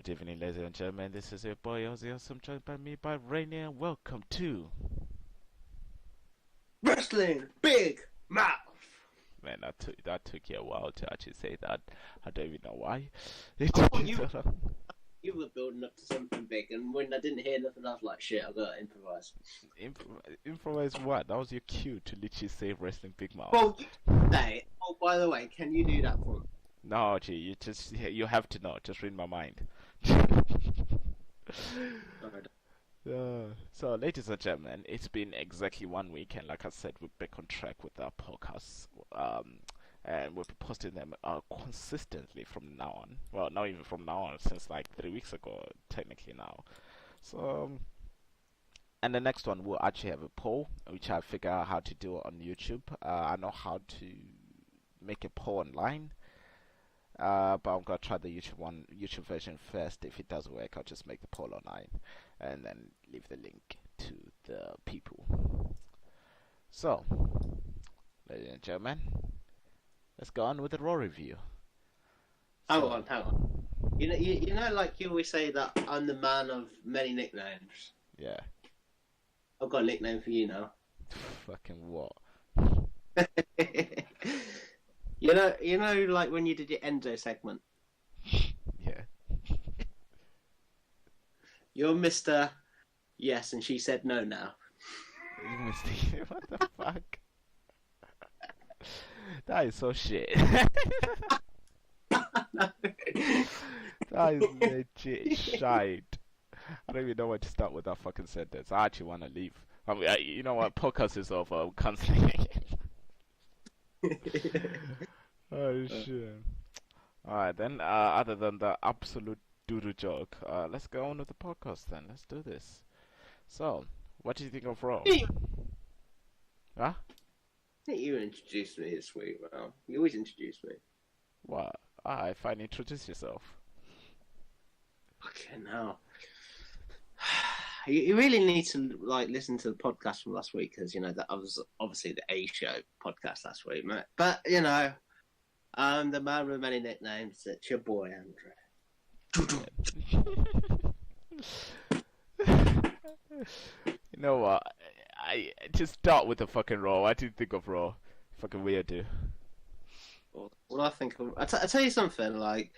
Good evening, ladies and gentlemen. This is your boy Ozzy Awesome, joined by me by Rainier. Welcome to Wrestling Big Mouth. Man. That took you a while to actually say that. I don't even know why. It Oh, took you- so long. You were building up to something big, and when I didn't hear nothing, I was like, shit, I've got to improvise. Improvise what? That was your cue to literally say wrestling big mouth. Well, you say it. Oh, by the way, can you do that for me? No, gee, you have to know. Just read my mind. Alright. So, ladies and gentlemen, it's been exactly 1 week, and like I said, we're back on track with our podcasts. And we'll be posting them consistently from now on. Well, not even from now on, since like 3 weeks ago, technically now. So, and the next one we'll actually have a poll, which I figure out how to do on YouTube. I know how to make a poll online. But I'm gonna try the YouTube version first. If it doesn't work, I'll just make the poll online and then leave the link to the people. So, ladies and gentlemen, let's go on with the Raw review. Hang on. You know, like you always say that I'm the man of many nicknames. Yeah. I've got a nickname for you now. Fucking what? You know, like when you did your Enzo segment. Yeah. You're Mr. Yes, and she said no now. You mistake. What the fuck? That is so shit. That is legit shite. I don't even know where to start with that fucking sentence. I actually want to leave. I mean, you know what? Podcast is over. I'm canceling it. Oh shit. Alright then, other than the absolute doo-doo joke, let's go on with the podcast then. Let's do this. So, what do you think of Raw? Huh? I think you introduced me this week, well. You always introduce me. What? I finally introduced yourself. Okay, now. You really need to like listen to the podcast from last week because you know that was obviously the A Show podcast last week, mate. But you know, I'm the man with many nicknames. It's your boy Andre. You know what? I just start with the fucking Raw. What do you think of Raw? Fucking weird, dude. Well, I think I tell you something. Like,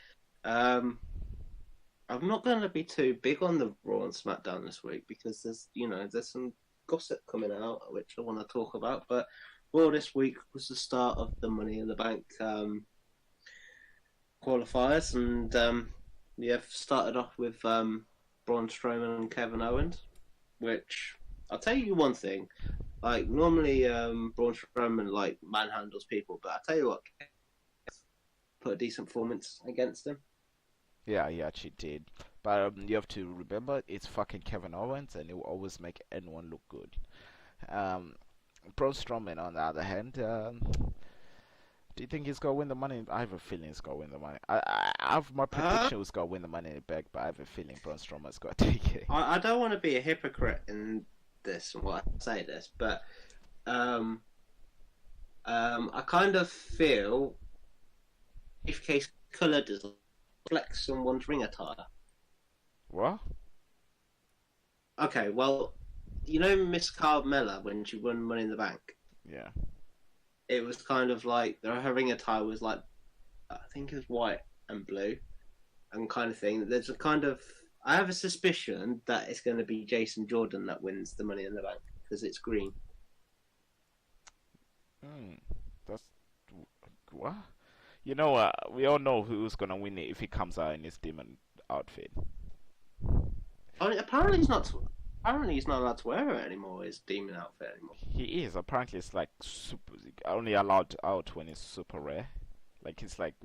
I'm not going to be too big on the Raw and SmackDown this week because there's some gossip coming out which I want to talk about. But Raw this week was the start of the Money in the Bank qualifiers, and you've started off with Braun Strowman and Kevin Owens, which I'll tell you one thing. Like normally, Braun Strowman like manhandles people, but I tell you what, put a decent performance against him. Yeah, he actually did. But you have to remember, it's fucking Kevin Owens, and he will always make anyone look good. Braun Strowman, on the other hand, do you think he's gonna win the money? I have a feeling he's gonna win the money. I have my prediction he's gonna win the money in the bag, but I have a feeling Braun Strowman's gonna take it. I don't want to be a hypocrite in this and what I say this, but I kind of feel if Case Colour does flex someone's ring attire. What? Okay, well, you know Miss Carmella when she won Money in the Bank? Yeah. It was kind of like her ring attire was like, I think it was white and blue and kind of thing. There's a kind of, I have a suspicion that it's going to be Jason Jordan that wins the Money in the Bank because it's green. That's what? You know what? We all know who's gonna win it if he comes out in his demon outfit. I mean, apparently he's not. Apparently he's not allowed to wear it anymore. His demon outfit anymore. He is. Apparently, it's like super. Only allowed out when it's super rare. Like it's like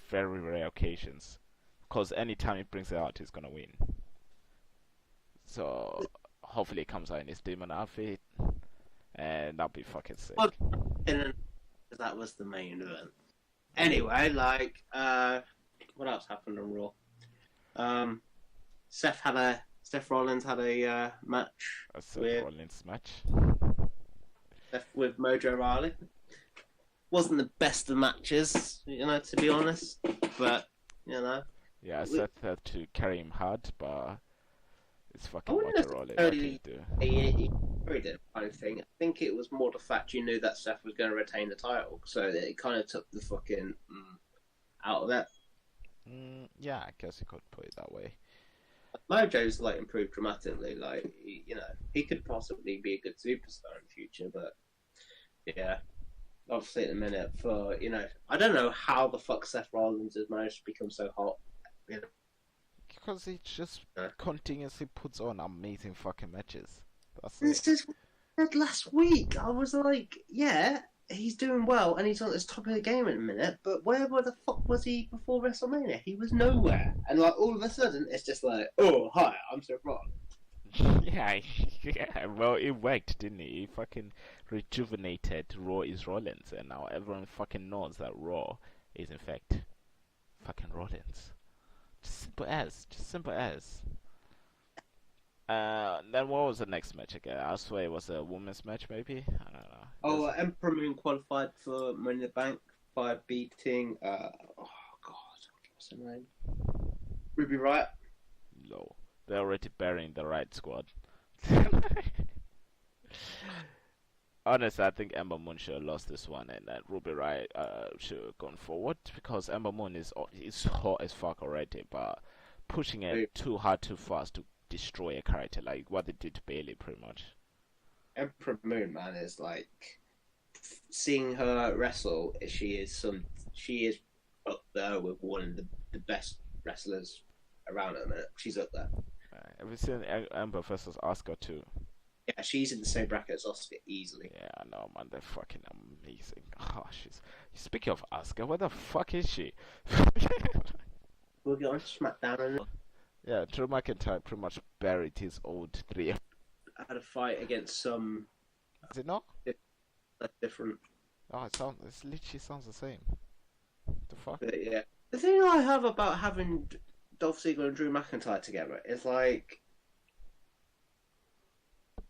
very rare occasions. Because anytime he brings it out, he's gonna win. So hopefully, it comes out in his demon outfit, and that'll be fucking sick. Well, and that was the main event. Anyway, like, what else happened on Raw? Seth Rollins had a match A Seth with Rollins match. with Mojo Rawley. Wasn't the best of matches, you know, to be honest. But you know, Yeah, I said that to carry him hard, but it's I fucking wouldn't Mojo Rawley. What can you necessarily do? say he carried it kind of thing. I think it was more the fact you knew that Seth was going to retain the title, so that it kind of took the fucking out of it. Yeah, I guess you could put it that way. Mojo's like improved dramatically. Like he could possibly be a good superstar in the future, but yeah, obviously at the minute for I don't know how the fuck Seth Rollins has managed to become so hot. You Because he just know? continuously puts on amazing fucking matches. That's it. This is what I said last week. I was like, yeah, he's doing well and he's on the top of the game in a minute, but where the fuck was he before WrestleMania? He was nowhere. And like all of a sudden it's just like, oh hi, I'm Seth Rollins. Yeah, yeah. Well, it worked, didn't it? He fucking rejuvenated Raw is Rollins, and now everyone fucking knows that Raw is in fact fucking Rollins. Just simple as. Just simple as. Then what was the next match again? I swear it was a women's match, maybe. I don't know. Oh, Emperor Moon qualified for Money in the Bank by beating oh god, what's her name? Ruby Riott. Low. They're already burying the right squad. Honestly, I think Ember Moon should have lost this one, and Ruby Riott should have gone forward because Ember Moon is hot as fuck already, but pushing it too hard, too fast to destroy a character like what they did to Bailey, pretty much. Emperor Moon, man, is like seeing her wrestle. She is up there with one of the best wrestlers around at the minute. She's up there. Have you seen Ember versus Asuka too? Yeah, she's in the same bracket as Oscar easily. Yeah, I know, man. They're fucking amazing. Oh, she's. Speaking of Asuka, where the fuck is she? We'll get on SmackDown and Yeah, Drew McIntyre pretty much buried his old three. had a fight against some Is it not? different. Oh, it literally sounds the same. The fuck? But yeah, the thing I have about having Dolph Ziggler and Drew McIntyre together is like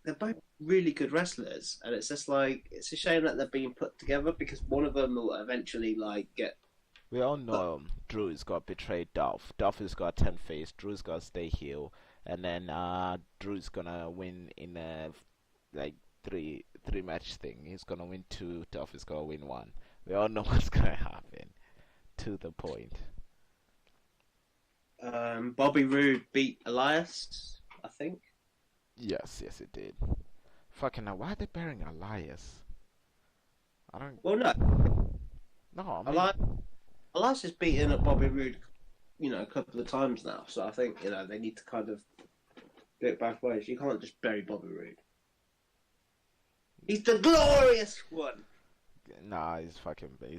they're both really good wrestlers, and it's just like it's a shame that they're being put together because one of them will eventually like get. We all know Drew's got betrayed Dolph. Dolph has got 10 face. Drew's got stay heel, and then Drew's gonna win in a like three match thing. He's gonna win 2. Dolph is gonna win 1. We all know what's gonna happen. To the point. Bobby Roode beat Elias, I think. Yes, it did. Fucking hell, why are they burying Elias? I don't. Well, no, No, I mean, Elias has beaten up Bobby Roode, a couple of times now. So I think they need to kind of do it both ways. You can't just bury Bobby Roode. He's the glorious one. nah, he's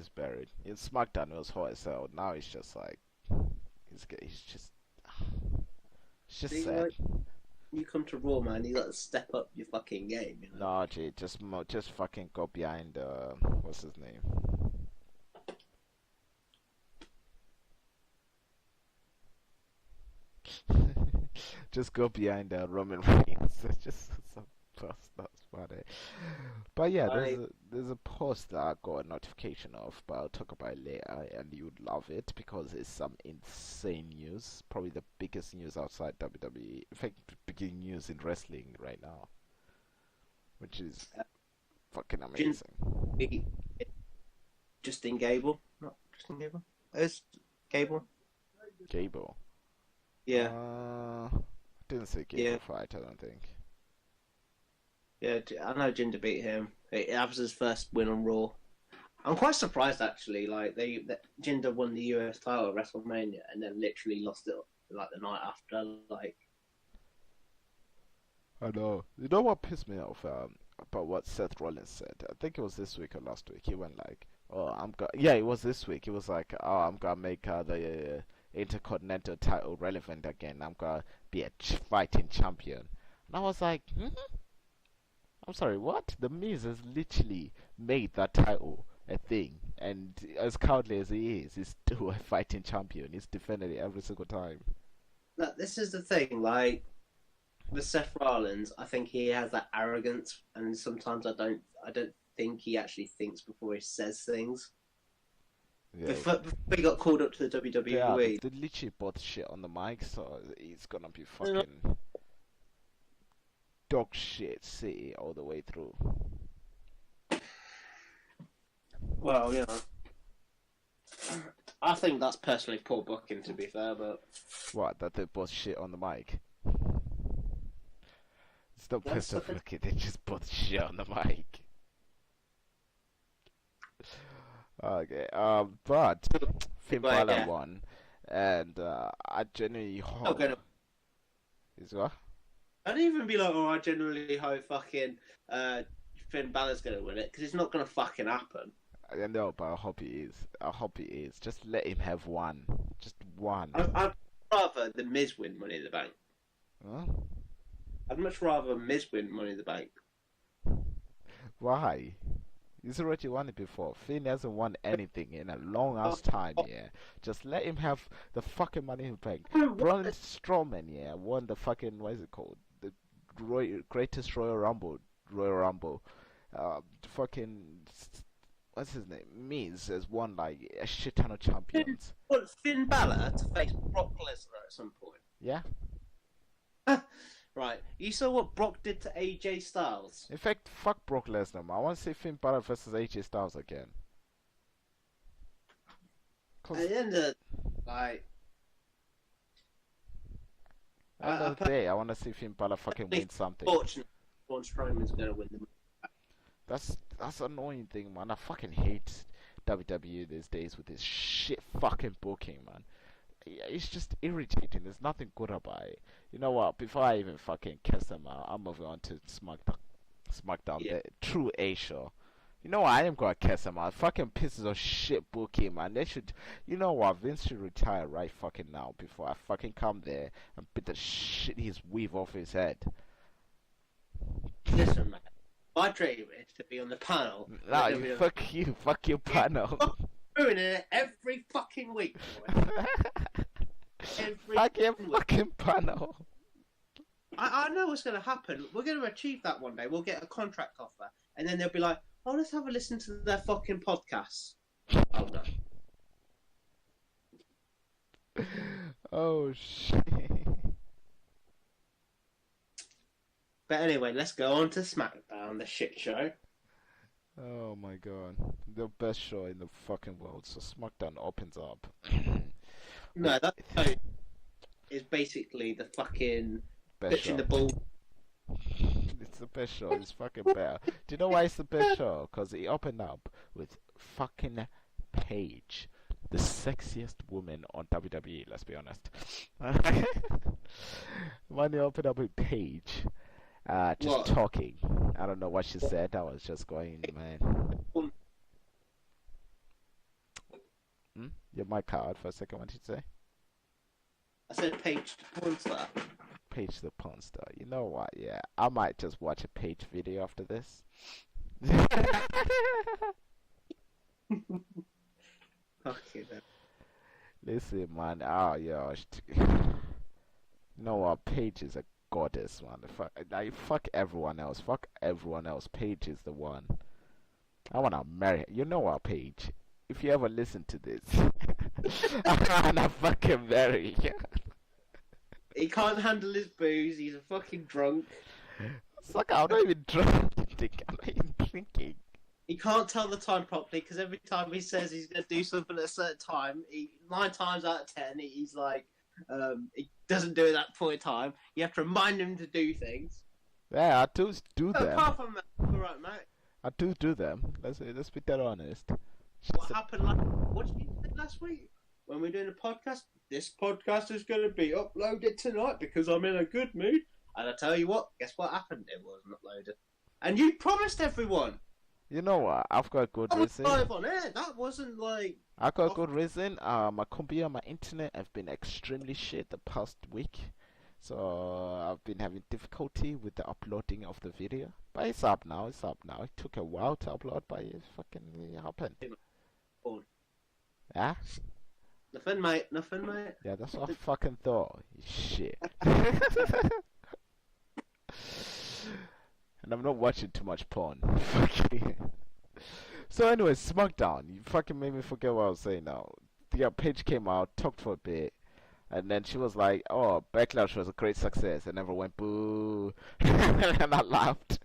buried. In SmackDown it was hot as hell. Now it's just like he's just See, sad. like, you come to Raw, man. You got to step up your fucking game. No, G, just fucking go behind what's his name? Just go behind Roman Reigns. It's just some post that's funny. But yeah, there's a post that I got a notification of, but I'll talk about it later, and you'd love it because it's some insane news. Probably the biggest news outside WWE. In fact, biggest news in wrestling right now, which is fucking amazing. Justin Gable, not Justin Gable. It's Gable. Gable. Yeah. Didn't say Gable fight. I don't think. Yeah, I know Jinder beat him. That was his first win on Raw. I'm quite surprised actually. Like that Jinder won the US title at WrestleMania and then literally lost it like the night after. Like, I know. You know what pissed me off about what Seth Rollins said? I think it was this week or last week. He went like, "Oh, yeah, it was this week. He was like, "Oh, I'm gonna make the Intercontinental title relevant again. I'm gonna be a fighting champion." And I was like, I'm sorry, what? The Miz has literally made that title a thing, and as cowardly as he is, he's still a fighting champion. He's defended it every single time. look, this is the thing. Like with Seth Rollins, I think he has that arrogance, and sometimes I don't think he actually thinks before he says things. Yeah, before he got called up to the yeah, WWE. they literally both shit on the mic, so it's gonna be You know, fucking dog shit city all the way through. well, you know, I think that's personally poor booking, to be fair, but What? That they both shit on the mic? It's not that's personal fucking. They just both shit on the mic. Okay. But Finn Well, Balor yeah. won, and I genuinely not hope gonna. is what? I'd even be like, oh, I generally hope fucking Finn Balor's gonna win it because it's not gonna fucking happen. I know, but I hope he is. I hope he is. Just let him have one. Just one. I'd rather the Miz win Money in the Bank. Huh? I'd much rather Miz win Money in the Bank. Why? He's already won it before. Finn hasn't won anything in a long ass time, yeah. Just let him have the fucking Money in the Bank. Braun Strowman, yeah, won the fucking, what is it called? The greatest Royal Rumble. Fucking, what's his name? Miz has won like a shit ton of champions. Want Finn Balor to face Brock Lesnar at some point. Yeah. Right, you saw what Brock did to AJ Styles. In fact, fuck Brock Lesnar, man. I want to see Finn Balor versus AJ Styles again. At the end of like, At the end of the day, I want to see Finn Balor fucking win something. fortunately, Braun Strowman's gonna win the. That's annoying thing, man. I fucking hate WWE these days with this shit fucking booking, man. It's just irritating. There's nothing good about it. You know what? Before I even fucking kiss them out, I'm moving on to SmackDown, Yeah. the true A show. You know what? I am gonna kiss them out. Fucking pieces of shit booking, man. They should. You know what? Vince should retire right fucking now before I fucking come there and beat the shit his weave off his head. Listen, man. My dream is to be on the panel. Nah, and you, WWE fuck your panel. ruining it every fucking week. Boy. Every Fuck your week. fucking panel. I know what's going to happen. We're going to achieve that one day. We'll get a contract offer, and then they'll be like, "Oh, let's have a listen to their fucking podcasts." Oh no. Oh shit. But anyway, let's go on to SmackDown, the shit show. Oh my god. The best show in the fucking world. So SmackDown opens up. No, that is basically the fucking Best pitching show. the ball. It's the best show. It's fucking better. Do you know why it's the best show? Because it opened up with fucking Paige, the sexiest woman on WWE. Let's be honest. When they opened up with Paige, just What? talking. I don't know what she said. I was just going, man. Your mic cut out for a second. What did you say? I said Paige the porn star. Paige the porn star. You know what? Yeah, I might just watch a Paige video after this. Okay, then. Listen, man. Oh, yo. You know what? Paige is a goddess, man. Fuck everyone else. Fuck everyone else. Paige is the one. I wanna marry her. You know what, Paige? If you ever listen to this, I wanna fucking marry you. He can't handle his booze. He's a fucking drunk. It's like I'm not even drinking. I'm not even drinking. He can't tell the time properly because every time he says he's going to do something at a certain time, 9 times out of 10, he's like, he doesn't do it at that point in time. You have to remind him to do things. Yeah, I do them. Apart from that, alright, mate. I do them. Let's be dead honest. What happened what did you say last week? When we're doing a podcast, this podcast is going to be uploaded tonight because I'm in a good mood. And I tell you what, guess what happened? It wasn't uploaded. And you promised everyone. You know what? I've got a good I was reason. live on air. That wasn't like... I've got a good reason. My computer, my internet have been extremely shit the past week. So I've been having difficulty with the uploading of the video. But it's up now. It took a while to upload, but it fucking happened. Yeah? Nothing, mate. Yeah, that's what I fucking thought. You shit. And I'm not watching too much porn. Fucking. So anyway, SmackDown. You fucking made me forget what I was saying now. Yeah, Paige came out, talked for a bit, and then she was like, "Oh, Backlash was a great success," and everyone went boo, and I laughed.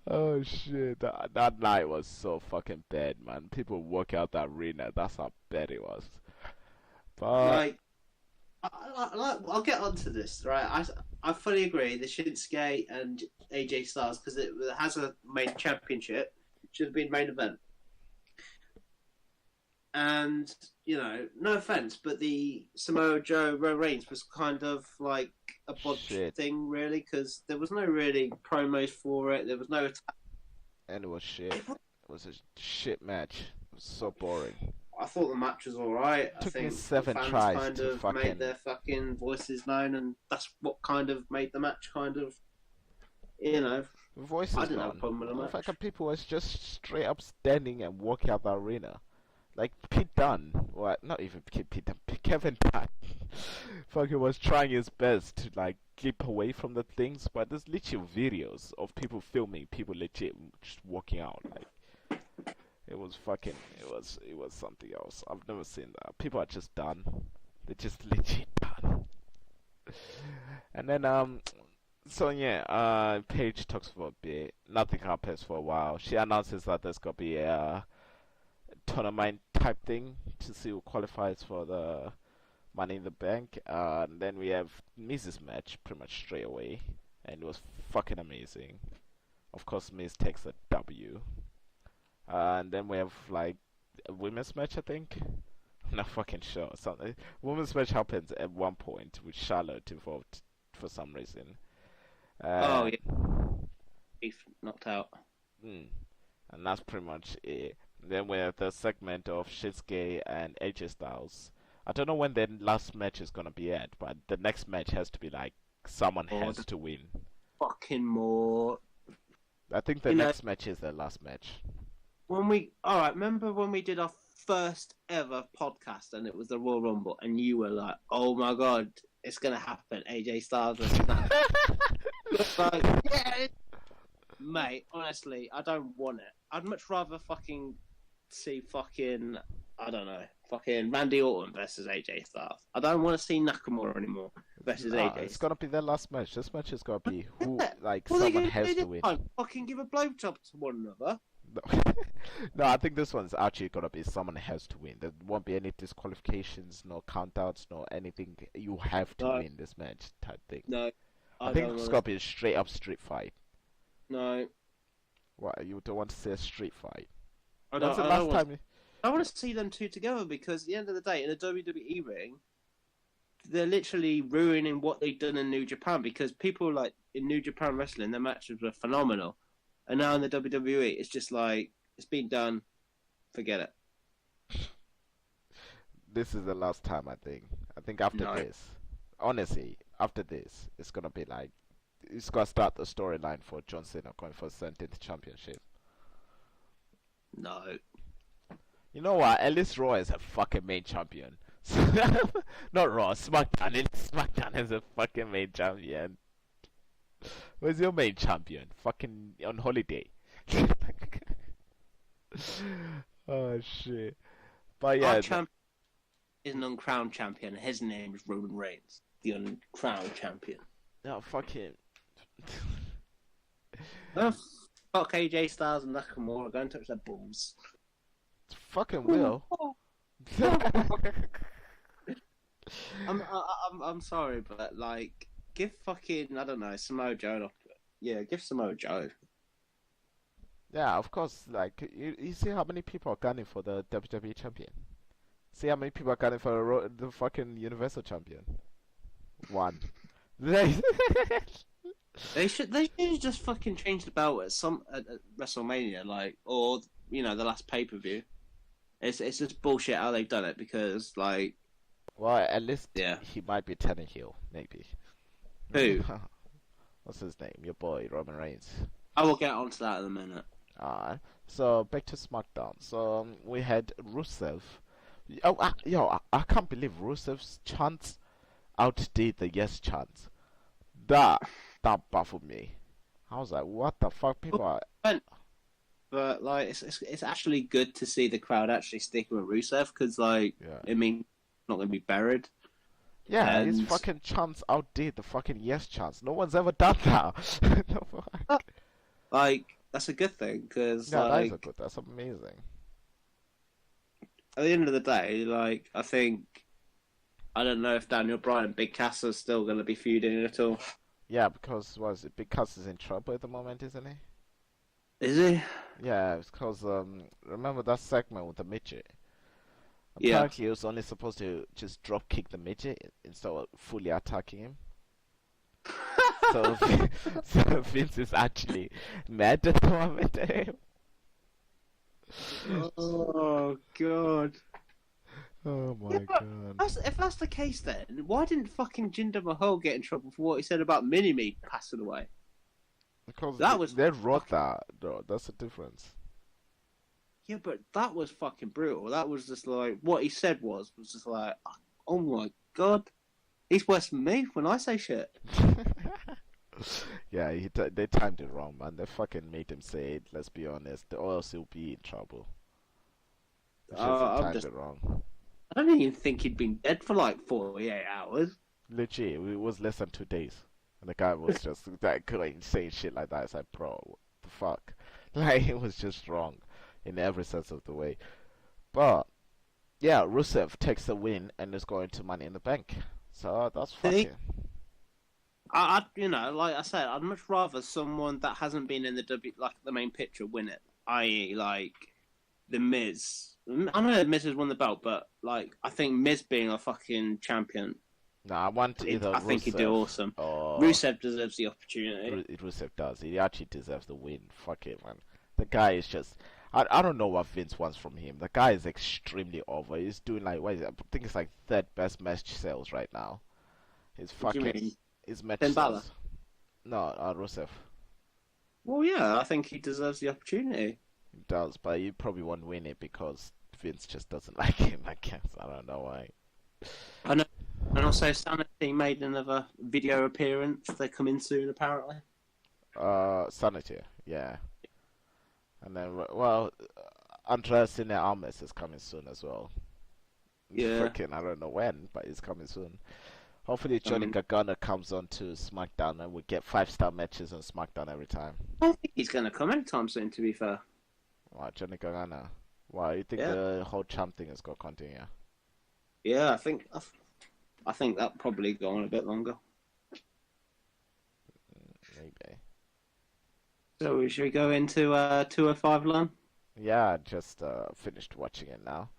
Oh shit, that night was so fucking bad, man. People walk out the arena. That's how bad it was. But Like, I'll get onto this, right? I fully agree. The Shinsuke and AJ Styles, because it has a main championship, should have been main event. And no offense, but the Samoa Joe Roman Reigns was kind of like a botched shit, thing, really, because there was no really promos for it. There was no. and it was shit. It was a shit match. It was so boring. I thought the match was all right. I Took me think 7 the fans tries kind to of fucking. made their fucking voices known, and that's what kind of made the match kind of, The voice I is didn't have a gone. problem with the match. Fucking people was just straight up standing and walking out the arena. Like Pete Dunne, well, not even Pete Dunne, Kevin Dunne, fucking was trying his best to like keep away from the things, but there's literally videos of people filming, people legit just walking out. Like it was fucking, it was something else. I've never seen that. People are just done. They're just legit done. And then so yeah, Paige talks for a bit. Nothing happens for a while. She announces that there's gonna be a tournament type thing to see who qualifies for the Money in the Bank. And then we have Miz's match pretty much straight away, and it was fucking amazing. Of course, Miz takes a W. And then we have like a women's match, I think. I'm not fucking sure. Something women's match happens at one point with Charlotte involved for some reason. Oh Uh, yeah, Beef knocked out. mm, and that's pretty much it. Then we have the segment of Shinsuke and AJ Styles. I don't know when the last match is gonna be at, but the next match has to be like someone Oh, has the to win. fucking more. I think the You know, next match is the last match. remember when we did our first ever podcast and it was the Royal Rumble, and you were like, "Oh my god, it's gonna happen." AJ Styles was like, yeah, mate. Honestly, I don't want it. I'd much rather fucking see fucking, I don't know, fucking Randy Orton versus AJ Styles. I don't want to see Nakamura anymore versus Nah, AJ it's Styles. gonna be the last match. This match is gonna be who, Yeah. like What are they someone gonna has do to this win. time? Fucking give a blowjob to one another. No. No, I think this one's actually gonna be someone has to win. There won't be any disqualifications, no countouts, no anything. You have to No. win this match type thing. No, I I think don't it's want gonna be a straight up street fight. No, What, you don't want to see a street fight? I When's don't. the I last don't want. time? I want to see them two together because at the end of the day, in a WWE ring, they're literally ruining what they've done in New Japan because people like in New Japan wrestling, their matches were phenomenal, and now in the WWE, it's just like it's been done. Forget it. This is the last time, I think. I think after No. this, honestly, after this, it's gonna be like, it's gonna start the storyline for John Cena going for 17th championship. No. You know what? At least Raw is a fucking main champion. Not Raw, SmackDown. SmackDown is a fucking main champion. Where's your main champion? Fucking on holiday. Oh shit. But yeah, Our champion is an uncrowned champion. His name is Roman Reigns, the uncrowned champion. no fucking. Oh, fuck AJ Styles and Nakamura. Go and touch their balls. Fucking will. I'm sorry, but like, give fucking I don't know Samoa Joe an Yeah, give Samoa Joe. Yeah, of course. Like you see how many people are gunning for the WWE champion. See how many people are gunning for the fucking Universal champion. One. They should just fucking change the belt at at WrestleMania, like, or the last pay-per-view. It's just bullshit how they've done it because like Well, at least Yeah. he might be turning heel, maybe. Who? What's his name? Your boy, Roman Reigns. I will get onto that in a minute. So back to SmackDown. So we had Rusev. Oh, I can't believe Rusev's chants outdid the yes chants. That baffled me. I was like, what the fuck? People are. but like it's actually good to see the crowd actually sticking with Rusev because like Yeah. it means not going to be buried. Yeah, his And fucking chants outdid the fucking yes chants. No one's ever done that. The fuck? like that's a good thing because Yeah, that is a like good. That's amazing. at the end of the day, like I think I don't know if Daniel Bryan and Big Cass are still going to be feuding at all. Yeah, because was it because he's in trouble at the moment, isn't he? Is he? Yeah, it's because remember that segment with the midget? Yeah. Apparently, he was only supposed to just drop kick the midget instead of fully attacking him. So, so Vince is actually mad at the moment at him. Oh God. Oh my Yeah, but god. if that's the case, then why didn't fucking Jinder Mahal get in trouble for what he said about Mini Me passing away? Because That was they wrote fucking, that, though. That's the difference. yeah, but that was fucking brutal. That was just like what he said was just like, oh my God, he's worse than me when I say shit. Yeah, they timed it wrong, man. They fucking made him say it. Let's be honest, or else he'll be in trouble. It's just they I'm timed just, it wrong. I don't even think he'd been dead for like 48 hours. Legit, it was less than 2 days, and the guy was just like going saying shit like that. It's like, bro, what the fuck? Like it was just wrong in every sense of the way. But yeah, Rusev takes the win and is going to Money in the Bank. So that's See, fucking. you know, like I said, I'd much rather someone that hasn't been in the like the main picture win it. I.e., like the Miz. I know Miz has won the belt, but like I think Miz being a fucking champion, Nah, I want either I think he'd do Rusev awesome. or Rusev deserves the opportunity. Rusev does. He actually deserves the win. Fuck it, man. The guy is just. I don't know what Vince wants from him. The guy is extremely over. He's doing like what is it? I think it's like third best match sales right now. His What do you fucking mean? his match Finn Balor? sales. No, Rusev. Well, yeah, I think he deserves the opportunity. He does, but he probably won't win it because Vince just doesn't like him. I guess I don't know why. I know. And also, Sanity made another video appearance. They're coming soon, apparently. Sanity, yeah. And then well, Andreas Cine Almas is coming soon as well. Yeah. Freaking, I don't know when, but it's coming soon. Hopefully, I Johnny mean, Gargano comes on to SmackDown and we get 5-star matches on SmackDown every time. I don't think he's going to come anytime soon, to be fair. Wow, Johnny Gargano. Wow, you think Yeah. the whole champ thing is gonna continue? Yeah, I think that probably go on a bit longer. Maybe. So should we go into 205 Lon? Yeah, I just finished watching it now.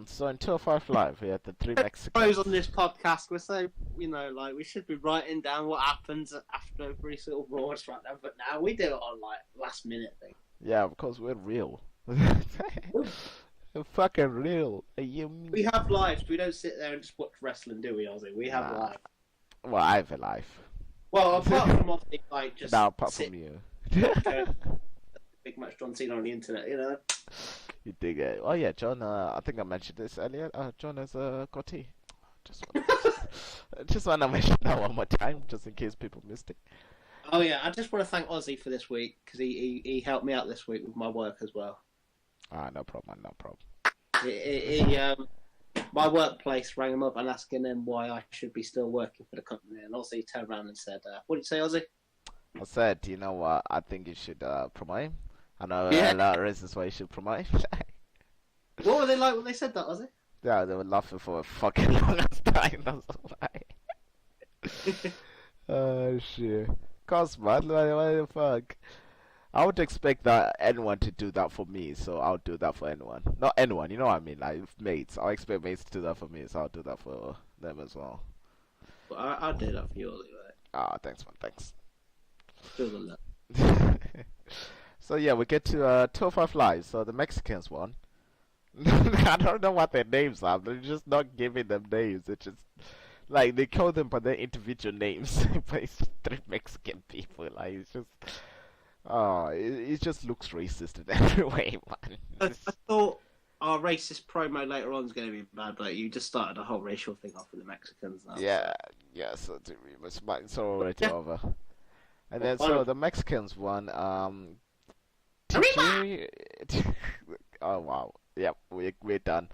So in 205 Live, we had the three Pros Mexicans. on this podcast, we're so like we should be writing down what happens after every sort of Raws right now, but now we do it on like last minute thing. Yeah, because we're real. We're fucking real. We have lives. We don't sit there and just watch wrestling, do we, Ozzy? We have Nah. lives. Well, I have a life. Well, apart from Ozzy, like just Now, apart sit from you. big match John Cena on the internet, you know. You dig it? Oh yeah, John. I think I mentioned this earlier. John has a goatee. Just want to mention that one more time, just in case people missed it. Oh yeah, I just want to thank Ozzy for this week because he helped me out this week with my work as well. No problem, no problem. My workplace rang him up and asking him why I should be still working for the company, and Ozzy turned around and said, "What did you say, Ozzy?" I said, you know what? I think you should promote him. I know Yeah. a lot of reasons why you should promote him. What were they like when they said that, Ozzy? Yeah, they were laughing for a fucking long ass time. That's why. Oh shit. Cause man, like, what the fuck? I would expect that anyone to do that for me, so I'll do that for anyone. Not anyone, you know what I mean? Like mates. I'll expect mates to do that for me, so I'll do that for them as well. But I'll do that for you, Ozzy. Right? Thanks man, thanks. Feel the love. So yeah, we get to 205 Live. So the Mexicans won. I don't know what their names are. They're just not giving them names. It's just like they call them by their individual names, but it's just three Mexican people. Like it's just, it just looks racist in every way, man. I thought our racist promo later on is going to be bad, but you just started a whole racial thing off with the Mexicans now. Yeah, yeah. So it's already Yeah. over. And then Well, so the Mexicans won. Tajiri. Oh wow. Yep, we're done.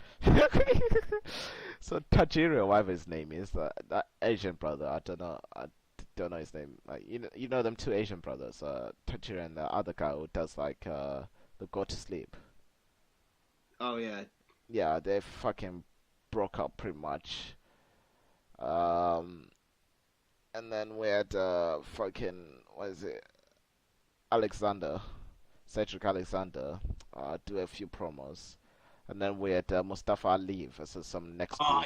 So Tajiri, whatever his name is, that Asian brother. I don't know his name. Like you know them two Asian brothers, Tajiri and the other guy who does like the Go to Sleep. Oh yeah. Yeah, they fucking broke up pretty much. Um, and then we had fucking what is it? Alexander, Cedric Alexander, do a few promos, and then we had Mustafa Ali versus some next Oh,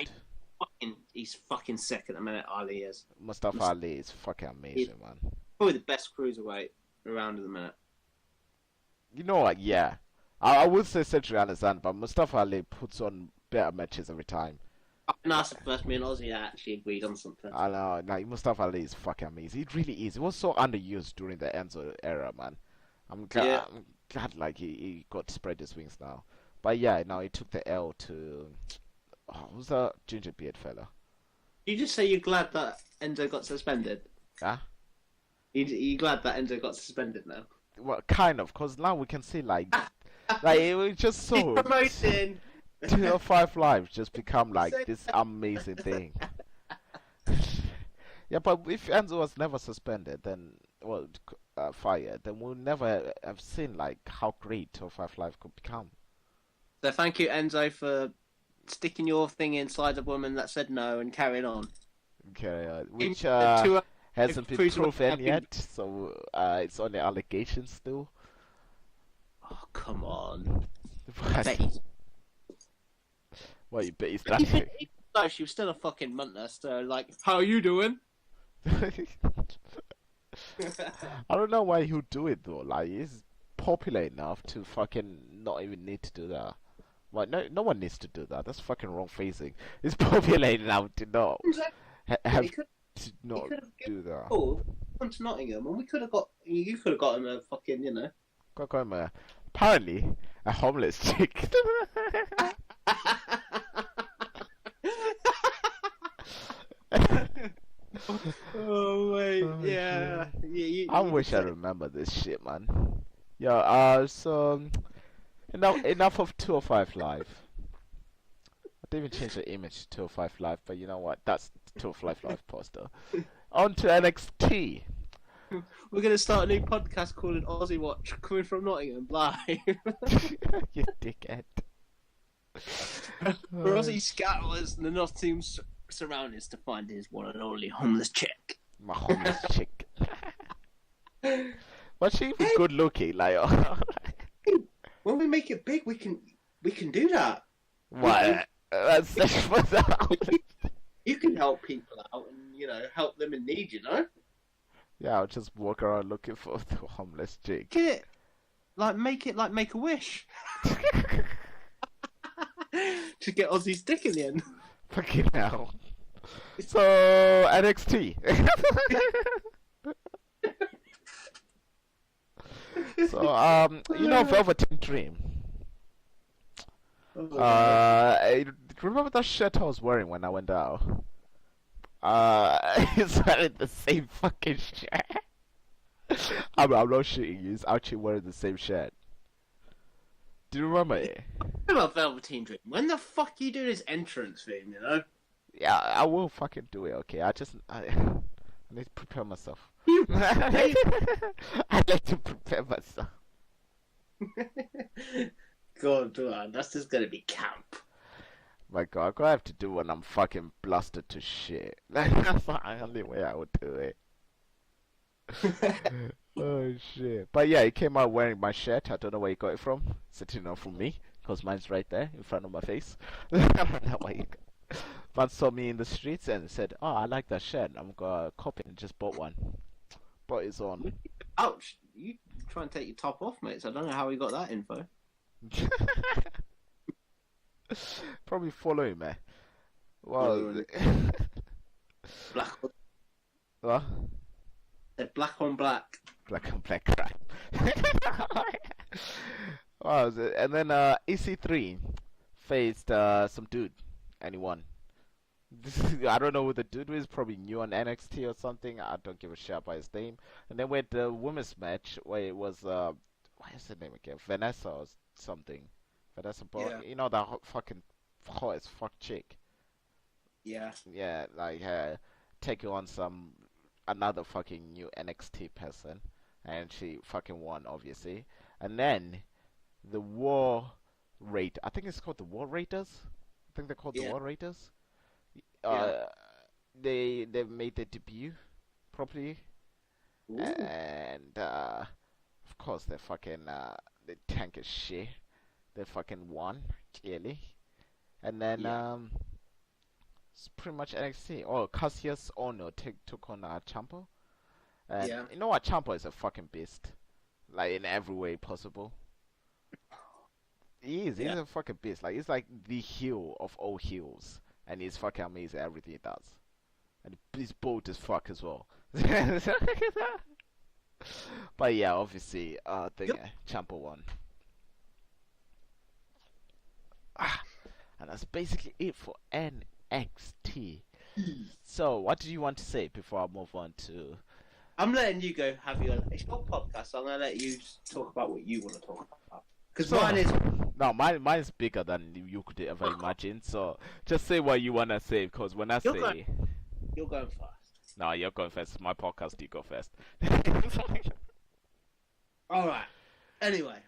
dude. he's fucking sick at the minute. Ali is. Mustafa Ali is fucking He's amazing, man. probably the best cruiserweight around at the minute. You know what? Yeah, I would say Cedric Alexander, but Mustafa Ali puts on better matches every time. I think that's the first me and Ozzy actually agreed on something. I know, like Mustafa Ali is fucking amazing. He really is. He was so underused during the Enzo era, man. Yeah. I'm glad like he got to spread his wings now. But yeah, now he took the L to who's the ginger beard fella? You just say you're glad that Enzo got suspended. Huh? You glad that Enzo got suspended now? Well, kind of, cause now we can see like it was just He's so promoting. 205 Live just become like So- this amazing thing. Yeah, but if Enzo was never suspended, then well, fired, then we'll never have seen like how great 205 Live could become. So thank you, Enzo, for sticking your thing inside a woman that said no and carrying on. Okay, which Two- hasn't been Cruiserweight proven champion. yet, so it's only allegations still. Oh, come on. I But bet he's... what you bet he's Even, that? even though she was still a fucking munter, so like, how are you doing? I don't know why he'll do it though. Like he's popular enough to fucking not even need to do that. Well, no one needs to do that. That's fucking wrong phrasing. He's popular enough to not have he could to not have do that. come to Nottingham, and you could have got him a fucking, you know. Got him apparently a homeless chick. Oh wait, Oh, yeah. I wish I remember this shit, man. Yeah. So enough of 205 Live. I didn't even change the image to 205 Live, but you know what? That's the 205 Live poster. On to NXT. We're gonna start a new podcast called Aussie Watch, coming from Nottingham live. You dickhead. For Aussie scouts and the Nottingham surroundings to find his one and only homeless chick. My homeless chick. But she was good looking, like. When we make it big, we can do that. What? That's for that. You can help people out and, you know, help them in need, you know? Yeah, I'll just walk around looking for the homeless chick. Get it like make a wish. To get Ozzy's dick in the end. Fucking hell. So NXT. So you know Velveteen Dream. Remember that shirt I was wearing when I went out? He's wearing the same fucking shirt. I'm not shitting you. He's actually wearing the same shirt. Do you remember it? What about Velveteen Dream? When the fuck are you doing his entrance thing, you know? Yeah, I will fucking do it. Okay, I need to prepare myself. You I like to prepare myself. God, man, that's just gonna be camp. My God, I'm gonna have to do when I'm fucking blasted to shit. That's the only way I would do it. Oh shit! But yeah, he came out wearing my shirt. I don't know where he got it from. Sitting on from me, cause mine's right there in front of my face. I don't know where he got. Man saw me in the streets and said, "Oh, I like that shirt. I'm gonna copy it." And just bought one. Bought his on. Ouch! You try and take your top off, mate. So I don't know how he got that info. Probably following me. Well, Black, what? black on black. Black and black crime. What was it? And then EC3 faced some dude, and he won. I don't know who the dude is. Probably new on NXT or something. I don't give a shit about his name. And then we had the women's match where it was what is her name again? Vanessa or something. Vanessa, Yeah. you know that fucking hot as fuck chick. Yeah. Yeah, like taking on another fucking new NXT person, and she fucking won obviously. And then the War Raid, I think it's called the War Raiders. I think they're called the Yeah. War Raiders. Yeah. Uh, they made their debut properly, Ooh. and of course they tank as shit. They fucking won clearly, and then Yeah. it's pretty much NXT. Oh, Cassius Ono took on Ciampa, and Yeah. you know what? Ciampa is a fucking beast, like in every way possible. He is. He's Yeah. a fucking beast. Like he's like the heel of all heels, and he's fucking amazing at everything he does. And he's bold as fuck as well. But yeah, obviously, I think Yep. Ciampa won. Ah, and that's basically it for NXT. So, what do you want to say before I move on to? I'm letting you go have it's your podcast, so I'm gonna let you talk about what you want to talk about. Because So, mine is no, mine's bigger than you could ever imagine. So, just say what you wanna say, because when I You're say, you're going first. no, you're going first. My podcast, you go first. Alright. Anyway.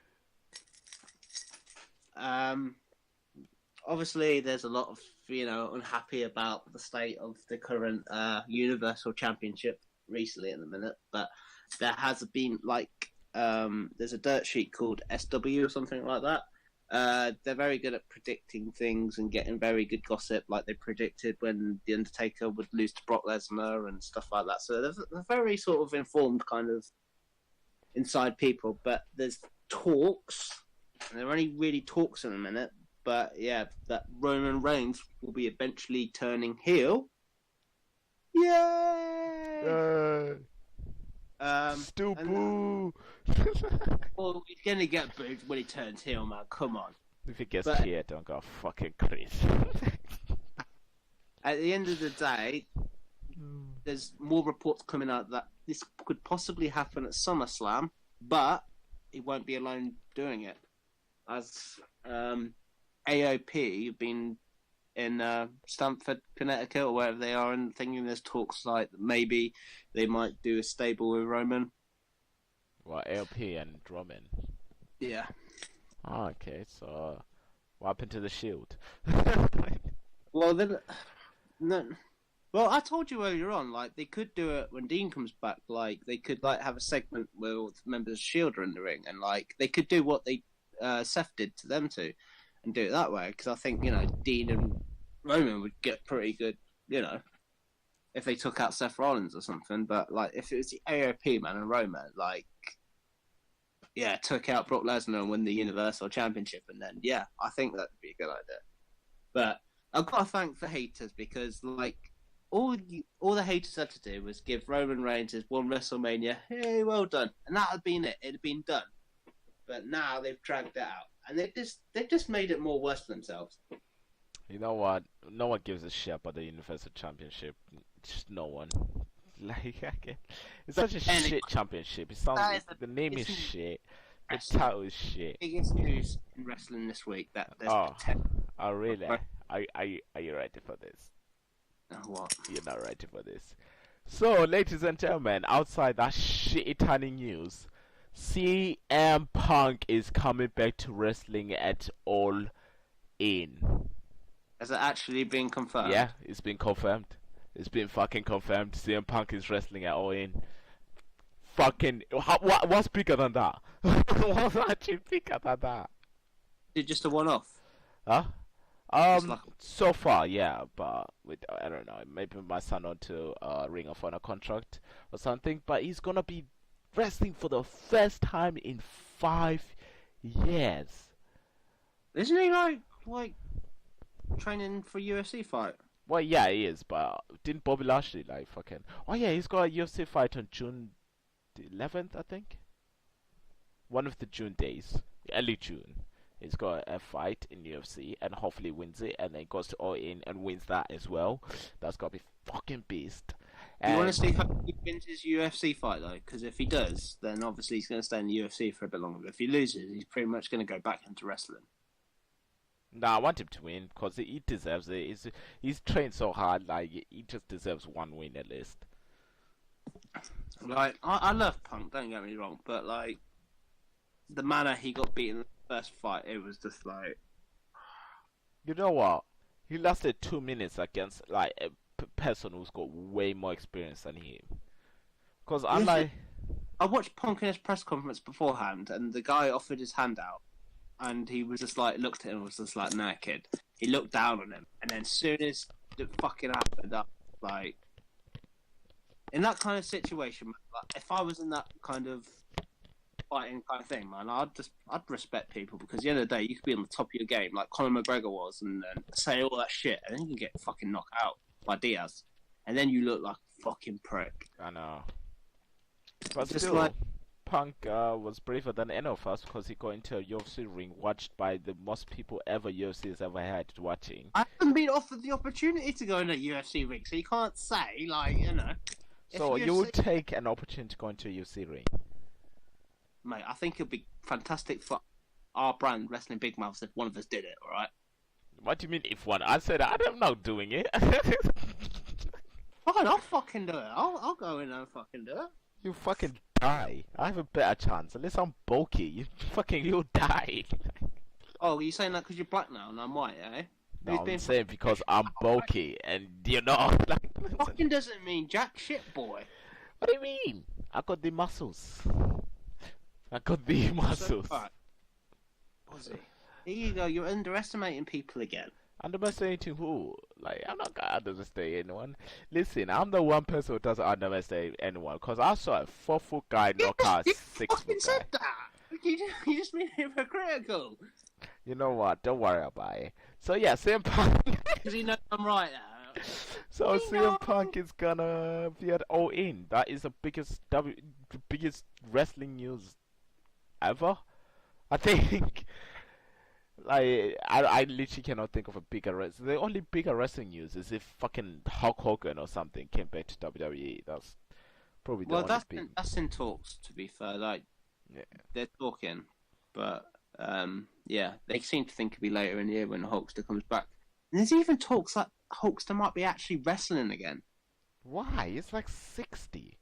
Obviously there's a lot of, unhappy about the state of the current Universal Championship recently at the minute, but there has been there's a dirt sheet called SW or something like that. They're very good at predicting things and getting very good gossip, like they predicted when The Undertaker would lose to Brock Lesnar and stuff like that. So they're very sort of informed kind of inside people, but there's talks, and they're only really talks in a minute, but yeah, that Roman Reigns will be eventually turning heel. Yay! Still and- boo. Well, he's gonna get booed when he turns heel, man. Come on. If it gets But- here, don't go fucking crazy. At the end of the day, there's more reports coming out that this could possibly happen at SummerSlam, but he won't be alone doing it. As AOP have been in Stamford, Connecticut, or wherever they are, and thinking there's talks like maybe they might do a stable with Roman. Well, AOP and Roman. Yeah. Oh, okay, so what happened to the Shield? Well, then, no. Well, I told you earlier on, like they could do it when Dean comes back. Like they could have a segment where all the members of Shield are in the ring, and like they could do what they Seth did to them two, and do it that way. Because I think Dean and Roman would get pretty good, if they took out Seth Rollins or something. But like if it was the AOP man and Roman, took out Brock Lesnar and win the Universal Championship, and then I think that'd be a good idea. But I've got to thank the haters because all the haters had to do was give Roman Reigns his one WrestleMania. Hey, well done, and that had been it. It had been done. But now they've dragged it out, and they've just made it more worse for themselves. You know what? No one gives a shit about the Universal Championship. Just no one. It's such a shit championship. It sounds the name is shit. The title is shit. Biggest news in wrestling this week that there's Oh really? Are you ready for this? What? You're not ready for this. So, ladies and gentlemen, outside that shitty tiny news, CM Punk is coming back to wrestling at All In. Has it actually been confirmed? Yeah, it's been confirmed. It's been fucking confirmed. CM Punk is wrestling at All In. Fucking, what's bigger than that? What's actually bigger than that? Is it just a one-off? Huh? like- So far, yeah, but with I don't know, maybe my son onto Ring of Honor contract or something. But he's gonna be wrestling for the first time in 5 years. Isn't he like training for a UFC fight? Well, yeah, he is, but didn't Bobby Lashley fucking? Oh yeah, he's got a UFC fight on June the 11th, I think. One of the June days, early June. He's got a fight in UFC and hopefully wins it, and then goes to All In and wins that as well. That's gotta be fucking beast. Do you want And to see how he wins his UFC fight though? Because if he does, then obviously he's going to stay in the UFC for a bit longer. But if he loses, he's pretty much going to go back into wrestling. no, I want him to win because he deserves it. He's trained so hard, like he just deserves one win at least. Like I love Punk, don't get me wrong, but like the manner he got beaten in the first fight, it was just like You know what? He lasted 2 minutes against like a person who's got way more experience than him. Because You unlike I watched Punk in his press conference beforehand, and the guy offered his hand out, and he was just like looked at him, and was just like, "Nah, kid." He looked down on him, and then as soon as it fucking happened, that like in that kind of situation, man, like, if I was in that kind of fighting kind of thing, man, I'd respect people because at the end of the day, you could be on the top of your game like Conor McGregor was, and then say all that shit, and then you get fucking knocked out by Diaz, and then you look like a fucking prick. I know, but Just still, like Punk was braver than any of us because he got into a UFC ring watched by the most people ever UFC has ever had watching. I haven't been offered the opportunity to go in a UFC ring, so you can't say like So if you would UFC take an opportunity to go into a UFC ring? mate, I think it'd be fantastic for our brand, Wrestling Big Mouths, if one of us did it. All right. What do you mean if one? I said I'm not doing it. Fine, I'll fucking do it. I'll go in and fucking do it. You fucking die. I have a better chance. Unless I'm bulky, you'll die. Oh, you saying that because you're black now and I'm white, eh? No, Who's I'm being saying because I'm bulky and you know. Like, fucking doesn't mean jack shit, boy. what do you mean? I got the muscles. I got the muscles. Alright. Was it? Here you go. You're underestimating people again. Underestimating who? Like, I'm not gonna underestimate anyone. Listen, I'm the one person who doesn't underestimate anyone. Because I saw a 4-foot guy knock out a You 6-foot fucking guy. said that. You just made it hypocritical. You know what? Don't worry about it. So yeah, CM Punk. Because you know I'm right now. So We CM know. Punk is gonna be at All In. That is the biggest wrestling news ever. I think. Like I literally cannot think of a bigger wrestling. The only bigger wrestling news is if fucking Hulk Hogan or something came back to WWE. That's probably the Well, only big. that's in talks. To be fair, like Yeah. they're talking, but yeah, they seem to think it'll be later in the year when Hulkster comes back. And there's even talks that Hulkster might be actually wrestling again. Why? It's like 60.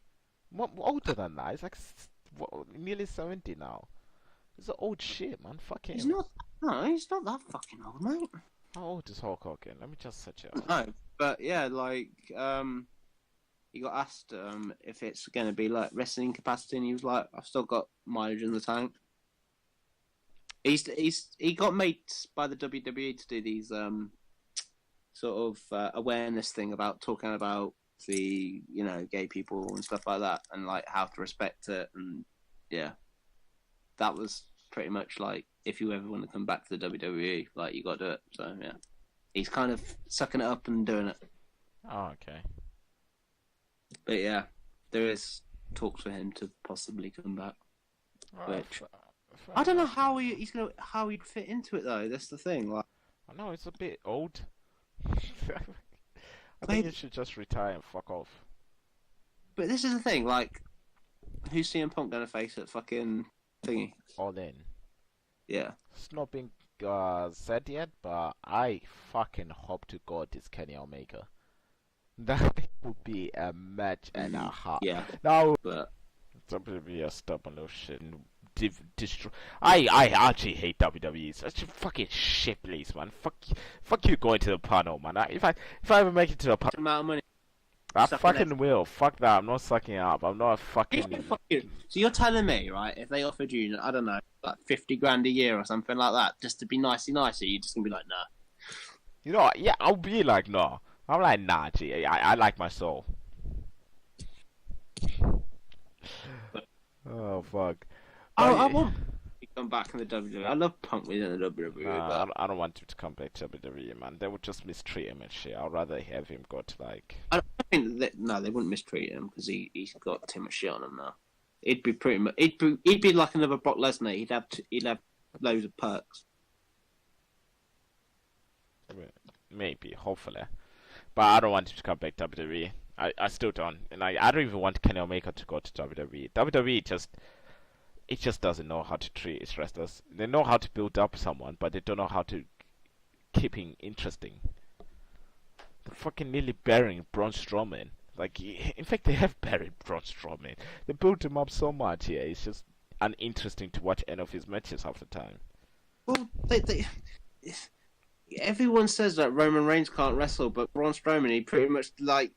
What older than that? It's like nearly 70 now. It's an old shit, man. Fuck him. He's not. No, he's not that fucking old, mate. How old is Hulk Hogan? Let me just search it out. No, but yeah, like he got asked if it's going to be like wrestling capacity, and he was like, "I've still got mileage in the tank." He got made by the WWE to do these sort of awareness thing about talking about the gay people and stuff like that, and like how to respect it, and yeah, that was pretty much like if you ever want to come back to the WWE, like you got to do it. So yeah, he's kind of sucking it up and doing it. Oh, okay. But yeah, there is talks for him to possibly come back. Which I don't know how how he'd fit into it though. That's the thing. Like, I know it's a bit old. I think he should just retire and fuck off. but this is the thing. Like, who's CM Punk gonna face at fucking thingy? All In. Yeah. It's not been said yet, but I fucking hope to God it's Kenny Omega. That would be a match and a half. Yeah. Now, But it's going to be a stubborn little shit and destroy. I actually hate WWE. It's such a fucking shit place, man. Fuck you going to the panel, man. If I ever make it to the panel, amount of money. I Sucking fucking will. Fuck that. I'm not sucking up. I'm not a fucking. So you're telling me, right? If they offered you, I don't know, like 50 grand a year or something like that, just to be nicey, you're just gonna be like, nah. You know what? Yeah, I'll be like, no. I'm like, nah, G. I like my soul. Oh, fuck. I want to come back in the WWE. I love Punk within the WWE. Nah, but I don't want him to come back to WWE, man. They would just mistreat him and shit. I'd rather have him go to, like... I don't think that, no, they wouldn't mistreat him because he's got too much shit on him now. It'd be pretty much. He'd be like another Brock Lesnar. He'd have loads of perks. Maybe, hopefully. But I don't want him to come back to WWE. I still don't. And I don't even want Kenny Omega to go to WWE. WWE just doesn't know how to treat its wrestlers. They know how to build up someone, but they don't know how to keep him interesting. They're fucking nearly burying Braun Strowman. Like, in fact, they have buried Braun Strowman. They built him up so much here. It's just uninteresting to watch any of his matches half the time. Well, everyone says that Roman Reigns can't wrestle, but Braun Strowman, he pretty much like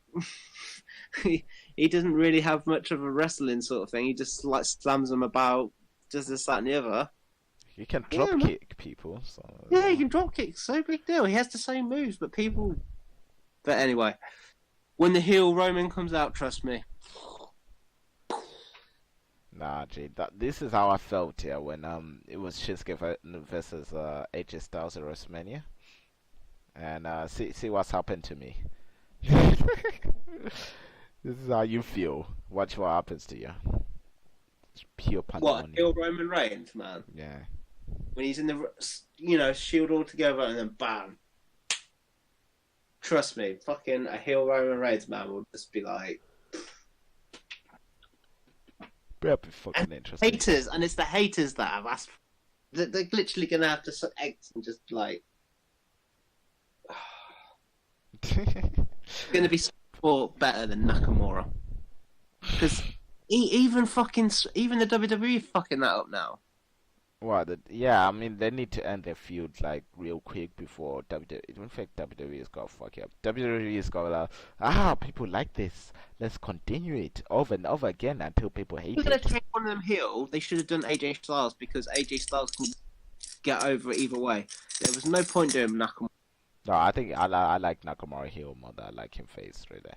he doesn't really have much of a wrestling sort of thing. He just like slams them about, does this, that, and the other. He can drop kick people. So, yeah, he can drop kick. So big deal. He has the same moves, but people. But anyway, when the heel Roman comes out, trust me. Nah, Jay, this is how I felt here when it was Shinsuke versus AJ Styles at WrestleMania, and see what's happened to me. This is how you feel. Watch what happens to you. It's pure pandemonium. What, heel Roman Reigns, man? Yeah. When he's in the, Shield all together and then bam. Trust me, fucking a heel Roman Reigns, man, will just be like. That'd be fucking interesting. Haters, and it's the haters that have asked. They're literally gonna have to suck eggs and just like. Gonna be better than Nakamura, because even the WWE fucking that up now. What? Yeah, I mean they need to end their feud like real quick before WWE. In fact, WWE is gonna fuck it up. WWE is gonna people like this. Let's continue it over and over again until people hate If they're it. gonna take one of them heel, they should have done AJ Styles because AJ Styles can get over it either way. There was no point doing Nakamura. No, I think I like Nakamura heel more than I like him face, really.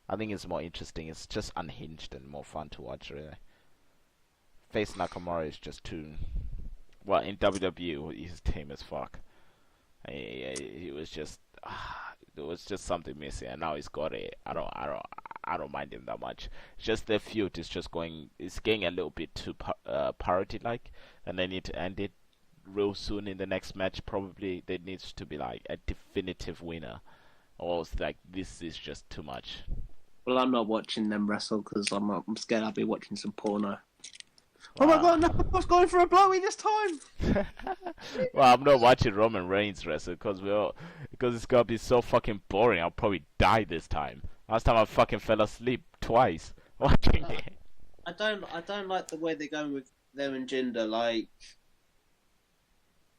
I think it's more interesting. It's just unhinged and more fun to watch, really. Face Nakamura is just too. Well, in WWE, he's tame as fuck. He was just. There was just something missing, and now he's got it. I don't mind him that much. It's just their feud is just going. It's getting a little bit too parody-like, and they need to end it real soon in the next match. Probably there needs to be like a definitive winner, or it's like this is just too much. Well, I'm not watching them wrestle because I'm scared I'll be watching some porno. Wow. Oh my god, Nakamura's going for a blowy this time! Well, I'm not watching Roman Reigns wrestle because it's gonna be so fucking boring. I'll probably die this time. Last time I fucking fell asleep twice watching it. I don't like the way they're going with them and Jinder. Like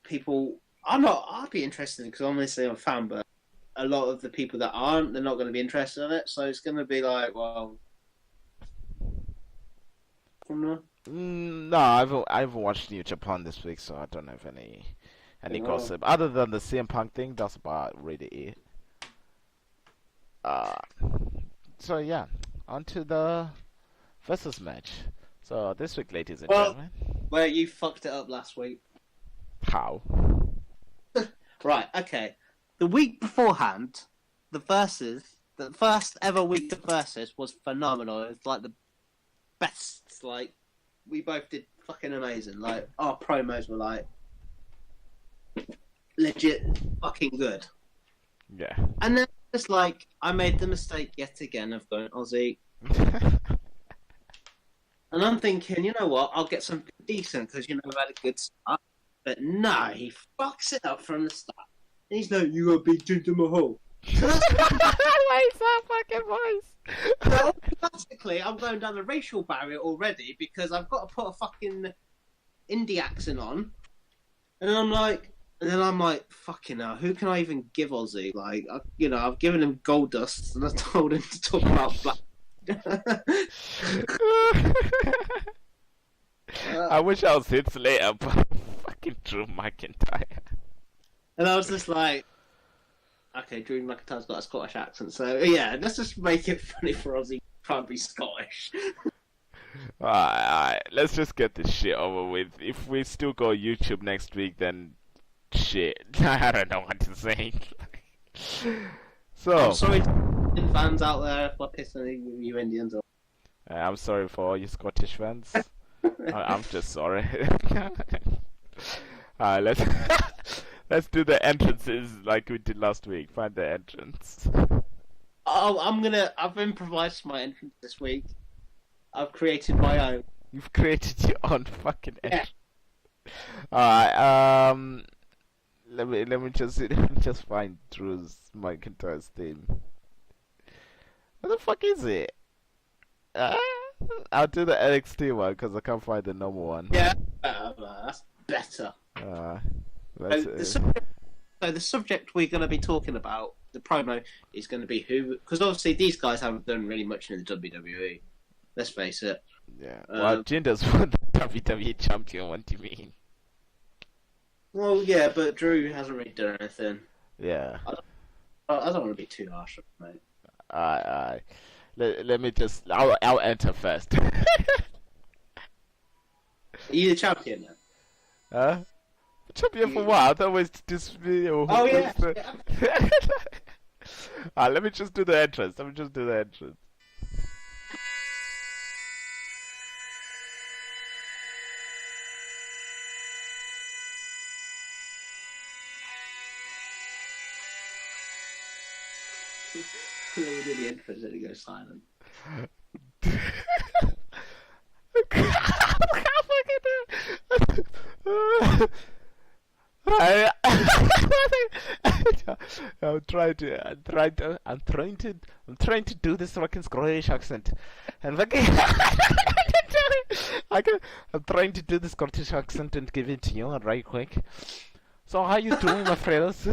people, I'd be interested because obviously I'm a fan, but a lot of the people that aren't, they're not going to be interested in it. So it's going to be like, well, no, I haven't watched New Japan this week, so I don't have any gossip other than the CM Punk thing. That's about really it. So yeah, on to the versus match. So this week, ladies and gentlemen, well, you fucked it up last week. How? Right, okay. The week beforehand, the first ever week of versus was phenomenal. It was like the best. Like we both did fucking amazing. Like our promos were like legit fucking good. Yeah. And then it's like I made the mistake yet again of going Aussie. And I'm thinking, you know what? I'll get something decent because I've had a good start. But no, he fucks it up from the start. He's like, you gotta beat Jinder Mahal. Why is that fucking voice? So basically, I'm going down the racial barrier already because I've got to put a fucking indie accent on. And then I'm like, fucking hell, who can I even give Aussie? Like, I've given him Gold Dust and I told him to talk about black. I wish I was hits later, but fucking Drew McIntyre. And I was just like, okay, Drew McIntyre's got a Scottish accent, so yeah, let's just make it funny for Aussie. Can't be Scottish. Alright, let's just get this shit over with. If we still go YouTube next week, then shit. I don't know what to say. So I'm sorry to fans out there if I piss on you Indians off. I'm sorry for all you Scottish fans. I'm just sorry. Alright, let's do the entrances like we did last week. Find the entrance. I've improvised my entrance this week. I've created my own. You've created your own fucking Yeah. entrance. Alright, let me just find Drew's McIntyre's theme. What the fuck is it? I'll do the NXT one because I can't find the normal one. Yeah, that's better. Let's, So the subject we're going to be talking about, the promo, is going to be who, because obviously these guys haven't done really much in the WWE. Let's face it. yeah. Well, Jinder's the WWE champion. What do you mean? Well, yeah, but Drew hasn't really done anything. Yeah. I don't want to be too harsh, mate. Alright. Let me just. I'll enter first. Are you the champion then? Huh? Champion for what? I thought it was this video. Oh, yeah. Let me just do the entrance. We do the entrance and it goes silent. I'm trying to do this fucking Scottish accent, and fucking, I'm trying to do the Scottish accent and give it to you right quick. So how you doing, my friends?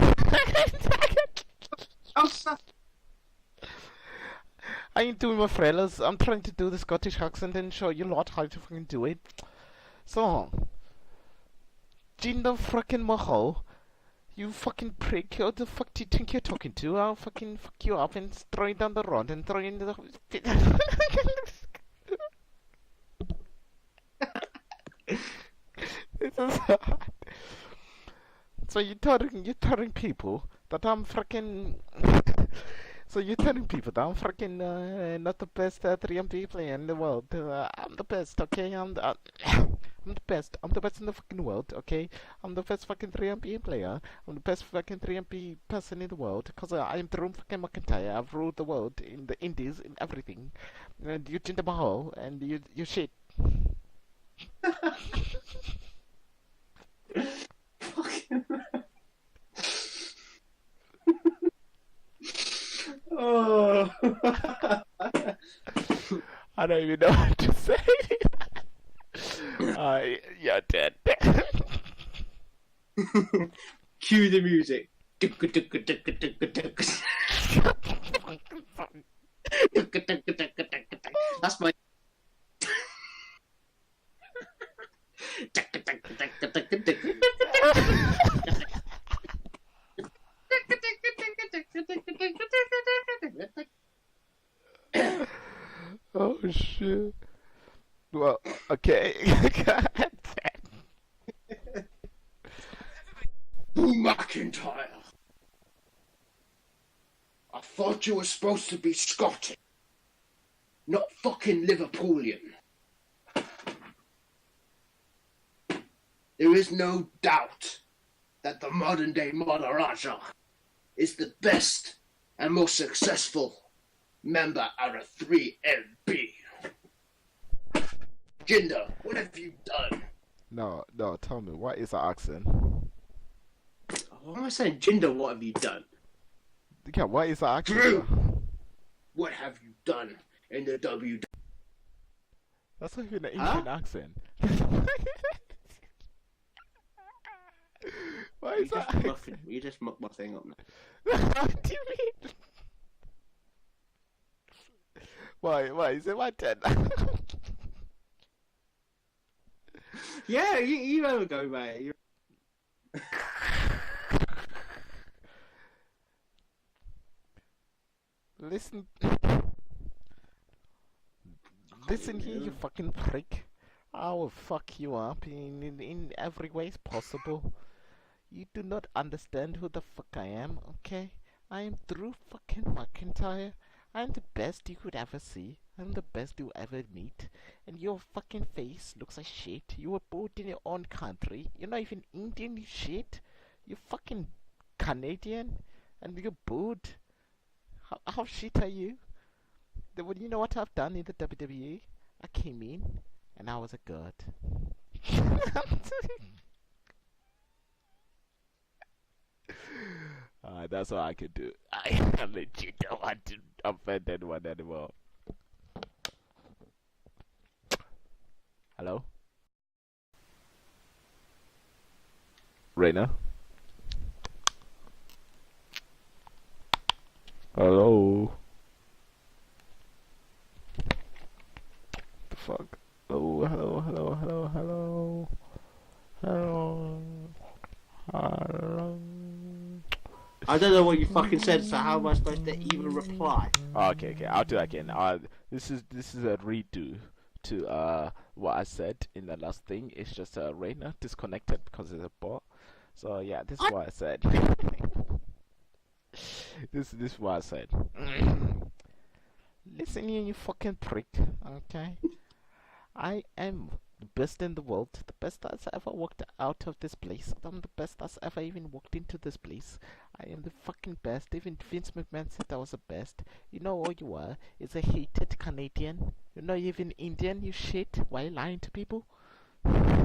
How you doing, my fellas? I'm trying to do the Scottish accent and show you lot how to fucking do it. So, Jinder fucking Mahal, you fucking prick, who the fuck do you think you're talking to? I'll fucking fuck you up and throw you down the road and throw you into the... This is hard. So you're telling people that I'm fucking... So you're telling people that I'm fucking not the best 3MP player in the world. I'm the best, okay? I'm the best. I'm the best in the fucking world, okay? I'm the best fucking 3MP player. I'm the best fucking 3MP person in the world. Because I am Drew fucking McIntyre. I've ruled the world in the indies, in everything. And you Jinder Mahal, and you shit. Fucking. Oh. I don't even know what to say. You're dead. Cue the music. That's my. Oh shit. Well, okay. Drew McIntyre. I thought you were supposed to be Scottish, not fucking Liverpoolian. There is no doubt that the modern day Maharaja is the best and most successful member out of 3MB. Jinder, what have you done? No, tell me, what is the accent? What am I saying? Jinder, what have you done? Yeah, what is the accent? Drew, what have you done in the WWE? That's not even an Huh? Indian accent. Why You is that? just mucked my thing up now. What do you mean? Why is it my turn? Yeah, you have a go, mate. Listen here, you fucking prick. I will fuck you up in every way possible. You do not understand who the fuck I am, okay? I am Drew fucking McIntyre. I'm the best you could ever see. I'm the best you ever meet. And your fucking face looks like shit. You were born in your own country. You're not even Indian, you shit. You're fucking Canadian. And you're booed. How shit are you? Well, you know what I've done in the WWE? I came in and I was a god. That's all I can do. I legit don't want to offend anyone anymore. Hello? Raina? Hello? The fuck? Oh, hello, hello, hello, hello. Hello. Hello. I don't know what you fucking said, so how am I supposed to even reply? Okay, I'll do that again. This is a redo to what I said in the last thing. It's just Raina disconnected because it's a bot. So yeah, this is what I said. this is what I said. Listen here, you fucking prick. Okay, I am the best in the world, the best that's ever walked out of this place. I'm the best that's ever even walked into this place. I am the fucking best. Even Vince McMahon said I was the best. You know what you are? Is a hated Canadian. You're not even Indian, you shit. Why are you lying to people? I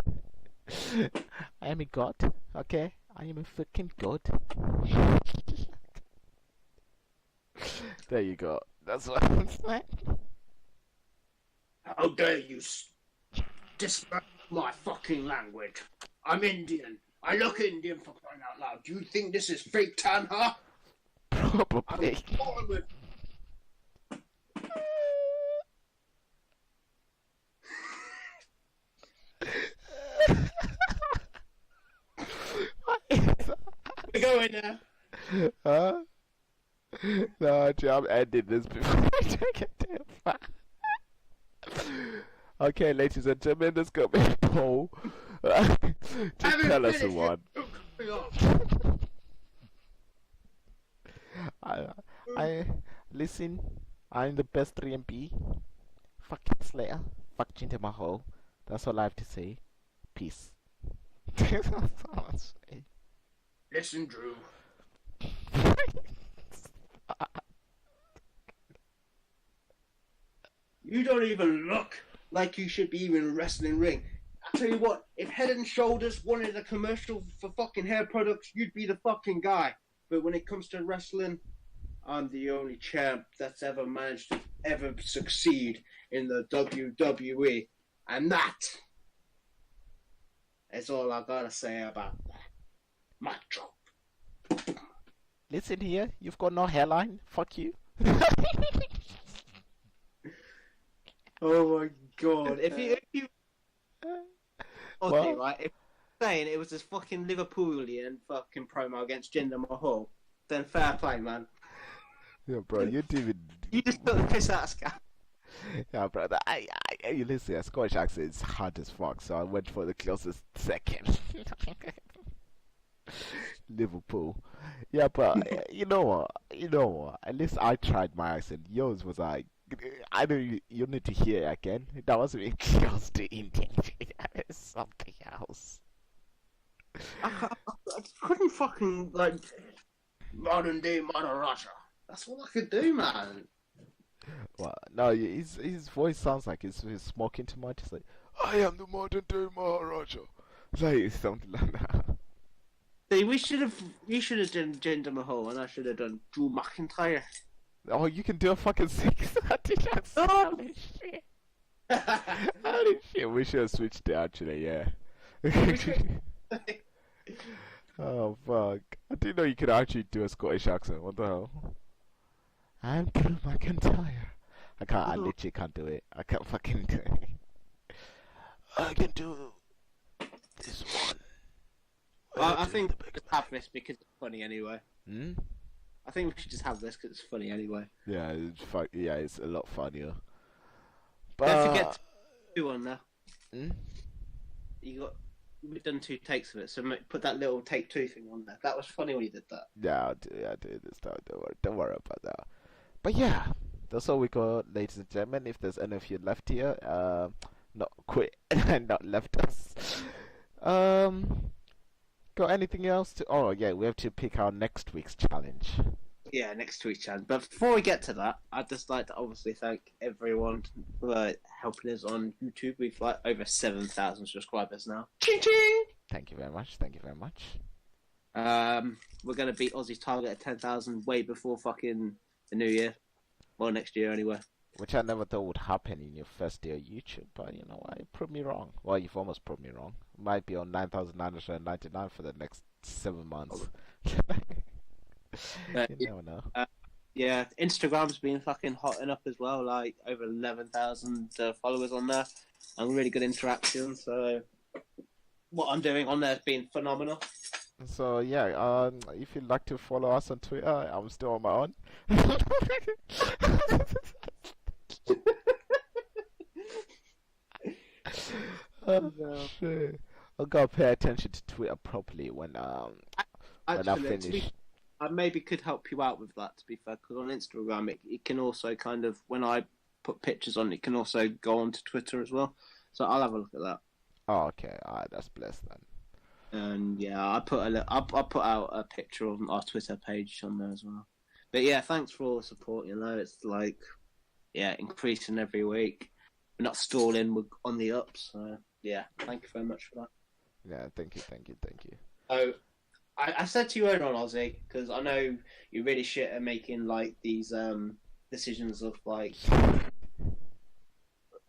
am a god, okay? I am a fucking god. There you go. That's what I'm saying. How dare you disrespect my fucking language? I'm Indian. I look Indian for crying out loud. Do you think this is fake tan, huh? Probably. I'm born with... We're going there. Huh? No, actually, I'm ending this before I take it too far. Okay, ladies and gentlemen, let's go with Paul. Just tell us who won. I listen. I'm the best 3MP. Fuck Slayer. Fuck Jinder Mahal. That's all I have to say. Peace. That's all I say. Listen, Drew. You don't even look like you should be even in a wrestling ring. I tell you what, if Head and Shoulders wanted a commercial for fucking hair products, you'd be the fucking guy. But when it comes to wrestling, I'm the only champ that's ever managed to ever succeed in the WWE. And that is all I gotta say about that. Macho. Listen here, you've got no hairline. Fuck you. Oh my god! If you okay, What? right? If you're saying it was this fucking Liverpoolian fucking promo against Jinder Mahal, then fair play, man. Yeah, bro, you didn't. You just took the piss out of Sky. Yeah, brother. You listen. A Scottish accent is hard as fuck, so I went for the closest second. Liverpool. Yeah, but you know what? At least I tried my accent. Yours was like, I know you need to hear it again. That wasn't even close to Indian. That is something else. I couldn't fucking like. Modern day Maharaja. That's all I could do, man. Well, no, his voice sounds like he's smoking too much. It's like, I am the modern day Maharaja. Like something like that. See, you should have done Jinder Mahal, and I should have done Drew McIntyre. Oh, you can do a fucking 630 accent. Holy shit. Holy shit, we should have switched it actually, yeah. Oh, fuck. I didn't know you could actually do a Scottish accent. What the hell? I'm Drew McIntyre. I literally can't do it. I can't fucking do it. I can do this one. I think we should have this because it's funny anyway. Hmm? I think we should just have this because it's funny anyway. Yeah, it's a lot funnier. Don't forget to do one now. Hmm? We've done 2 takes of it, so put that little take 2 thing on there. That was funny when you did that. Yeah, I'll do this time. Don't worry about that. But yeah, that's all we got, ladies and gentlemen. If there's any of you left here, not quit and not left us. Got anything else to? Oh yeah, we have to pick our next week's challenge. Yeah, next week's challenge. But before we get to that, I'd just like to obviously thank everyone for helping us on YouTube. We've like over 7,000 subscribers now. Ching ching! Thank you very much. Thank you very much. We're gonna beat Aussie's target at 10,000 way before fucking the new year, or next year anyway. Which I never thought would happen in your first day of YouTube, but you know what? You proved me wrong. Well, you've almost proved me wrong. Might be on 9,999 for the next 7 months. You never know. Yeah, Instagram's been fucking hotting up as well. Like over 11,000 followers on there, and really good interaction. So what I'm doing on there has been phenomenal. So yeah, if you'd like to follow us on Twitter, I'm still on my own. Shit. I gotta pay attention to Twitter properly when I finish. I maybe could help you out with that, to be fair, because on Instagram it can also kind of, when I put pictures on, it can also go onto Twitter as well. So I'll have a look at that. Oh, okay. Alright, that's blessed then. And yeah, I put out a picture of our Twitter page on there as well. But yeah, thanks for all the support. You know, it's like, yeah, increasing every week. We're not stalling. We're on the up. So yeah, thank you very much for that. Yeah, thank you. So I said to you earlier on, Ozzy, because I know you're really shit at making like these decisions of like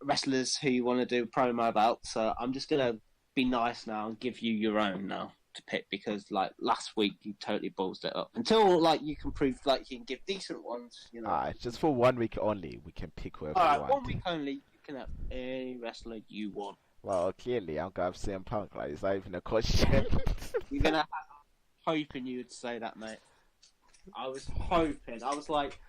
wrestlers who you want to do a promo about. So I'm just gonna be nice now and give you your own now to pick, because like last week you totally ballsed it up. Until like you can prove like you can give decent ones, you know. Alright, just for 1 week only, we can pick whoever we Alright, want. 1 week only. You can have any wrestler you want. Well, clearly I'm gonna have CM Punk. Like, it's not even a question. You're gonna hoping you would say that, mate. I was hoping. I was like,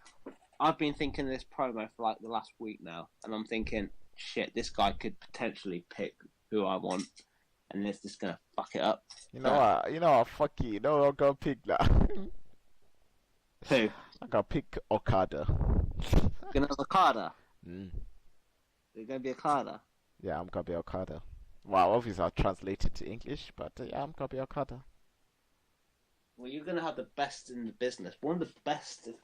I've been thinking of this promo for like the last week now, and I'm thinking, shit, this guy could potentially pick who I want, and this is gonna fuck it up. You know what? You know what? Fuck you. You know what I'm gonna pick now? Who? I'm gonna pick Okada. You're gonna have Okada? Mm. You're gonna be Okada? Yeah, I'm gonna be Okada. Well, obviously I'll translate it to English, but yeah, I'm gonna be Okada. Well, you're gonna have the best in the business. One of the best, if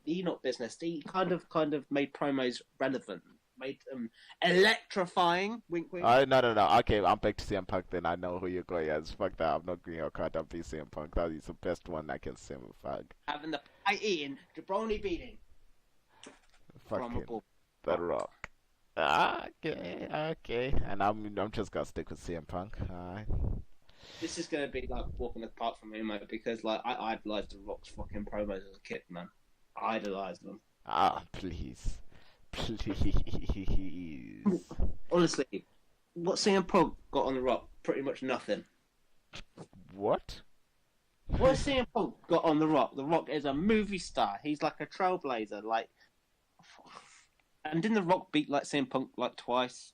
he not business, he kind of made promos relevant, made them electrifying. Wink, wink. No. Okay, I'm back to CM Punk then. I know who you're going as. Fuck that. I'm not going Okada. I'm being CM Punk. That is the best one I can say. Fuck. Having the pie eating, jabroni beating. Fucking The Rock. Okay. And I'm just gonna stick with CM Punk. This is gonna be like walking apart from me, mate, because like I idolized the Rock's fucking promos as a kid, man. I idolized them. Please. Honestly, what CM Punk got on the Rock? Pretty much nothing. What? What has CM Punk got on the Rock? The Rock is a movie star. He's like a trailblazer. Like, and didn't the Rock beat like CM Punk like twice?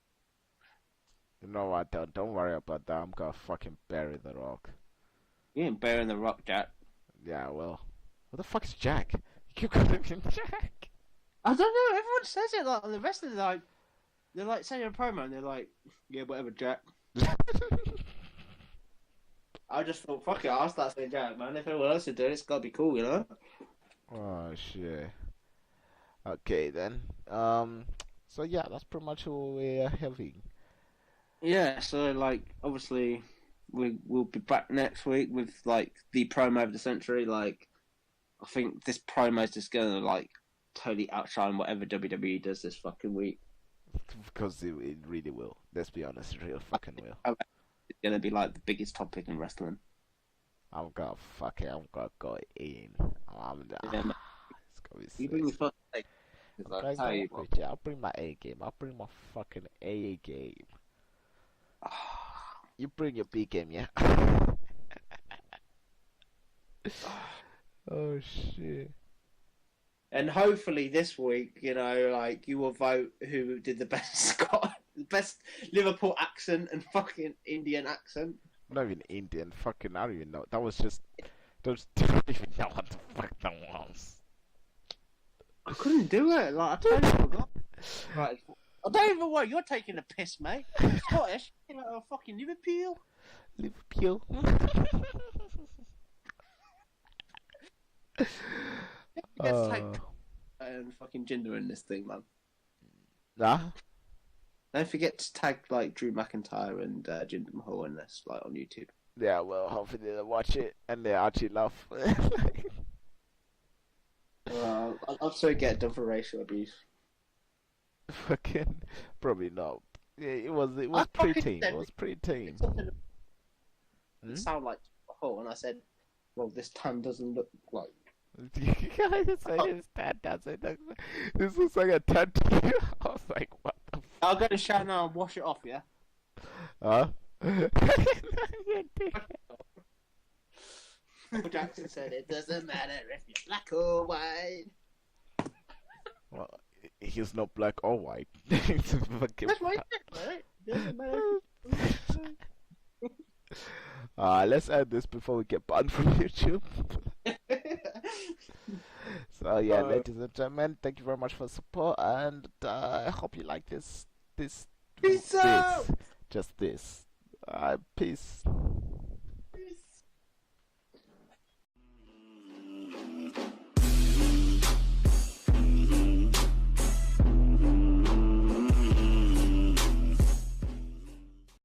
You know what? Don't worry about that. I'm gonna fucking bury The Rock. You ain't burying the Rock, Jack. Yeah, well, what the fuck is Jack? You keep calling him Jack. I don't know. Everyone says it. Like, and the rest of the they're like saying a promo, and they're like, "Yeah, whatever, Jack." I just thought, fuck it, I'll start saying Jack, man. If everyone else is doing it, it's gotta be cool, you know? Oh shit. Okay then. So yeah, that's pretty much what we're having. Yeah. So like, obviously, we'll be back next week with like the promo of the century. Like, I think this promo is just gonna like totally outshine whatever WWE does this fucking week. Because it really will. Let's be honest, it real fucking will. It's gonna be like the biggest topic in wrestling. I'm gonna go in. Yeah, it's gonna be you bring your fucking thing. Guys, I'll bring my A game. I'll bring my fucking A game. You bring your B game, yeah? Oh shit. And hopefully this week, you know, like you will vote who did the best the best Liverpool accent and fucking Indian accent. Not even Indian, fucking I don't even know. That was just those don't even know what the fuck that was. I couldn't do it. Like I totally forgot. Right. I don't even worry. You're taking a piss, mate. You're Scottish. You're like, oh, fucking Liverpool. Liverpool. Let's take Uh, and fucking Jinder in this thing, man. nah? Don't forget to tag like Drew McIntyre and Jinder Mahal in this, like on YouTube. Yeah, well, hopefully they'll watch it and they actually laugh. I'll also get done for racial abuse. Fucking, probably not. Yeah, it was I pretty fucking tame. said It was pretty tame. Something Hmm? sound like Mahal, and I said, "Well, this tan doesn't look like." You guys say his dad doesn't look. This looks like a tattoo. I was like, what the I'll go to the shower now and wash it off. Yeah. Huh? Jackson said it doesn't matter if you're black or white. Well, he's not black or white. He's a fucking. That's what I said, right? Doesn't matter. Let's end this before we get banned from YouTube. So yeah, ladies and gentlemen, thank you very much for the support, and I hope you like this. Peace out! Just this. Peace.